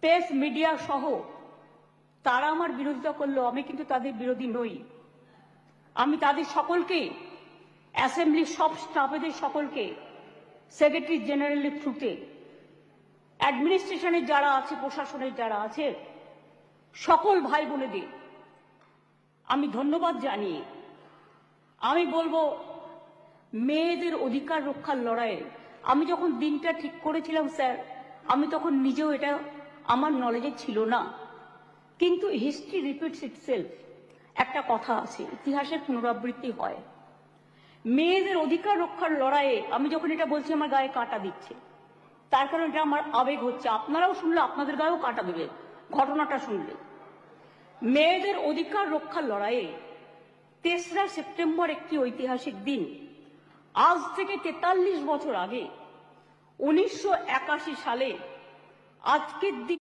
Press media সহ তারা আমার বিরোধিতা করলো, আমি কিন্তু তাদের বিরোধী নই। আমি তাদের সকলকে, অ্যাসেম্বলির সব স্টাফেদের সকলকে, সেক্রেটারি জেনারেলের থ্রুতে, অ্যাডমিনিস্ট্রেশনের যারা আছে, প্রশাসনের যারা আছে, সকল ভাই বোনেদের আমি ধন্যবাদ জানিয়ে আমি বলবো, মেয়েদের অধিকার রক্ষার লড়াইয়ে আমি যখন দিনটা ঠিক করেছিলাম স্যার, আমি তখন নিজেও এটা আমার নলেজে ছিল না, কিন্তু হিস্ট্রি রিপিটস ইটসেলফ। একটা কথা আছে, ইতিহাসের পুনরাবৃত্তি হয়। মেয়েদের অধিকার রক্ষার লড়াইয়ে আমি যখন এটা বলছি, আমার গায়ে কাঁটা দিচ্ছে, তার কারণ এটা আমার আবেগ হচ্ছে। আপনারাও শুনলে আপনাদের গায়েও কাঁটা দেবে ঘটনাটা শুনলে। মেয়েদের অধিকার রক্ষার লড়াইয়ে 3রা সেপ্টেম্বর একটি ঐতিহাসিক দিন। আজ থেকে 43 বছর আগে 1981 সালে আজকের দিন